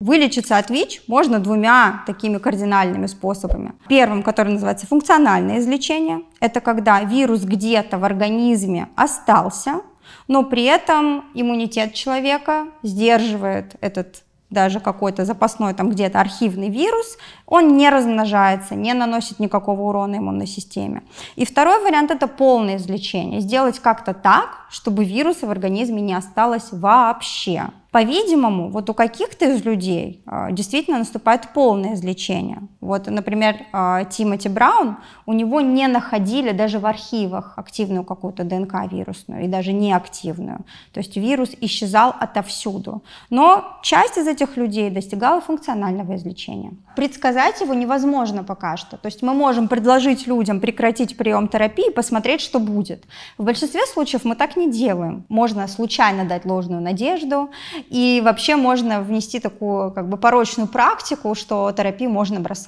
Вылечиться от ВИЧ можно двумя такими кардинальными способами. Первым, который называется функциональное излечение, это когда вирус где-то в организме остался, но при этом иммунитет человека сдерживает этот даже какой-то запасной там где-то архивный вирус, он не размножается, не наносит никакого урона иммунной системе. И второй вариант — это полное излечение. Сделать как-то так, чтобы вируса в организме не осталось вообще. По-видимому, вот у каких-то из людей действительно наступает полное излечение. Вот, например, Тимоти Браун, у него не находили даже в архивах активную какую-то ДНК вирусную и даже неактивную. То есть вирус исчезал отовсюду. Но часть из этих людей достигала функционального излечения. Предсказать его невозможно пока что. То есть мы можем предложить людям прекратить прием терапии и посмотреть, что будет. В большинстве случаев мы так не делаем. Можно случайно дать ложную надежду, и вообще можно внести такую как бы порочную практику, что терапию можно бросать.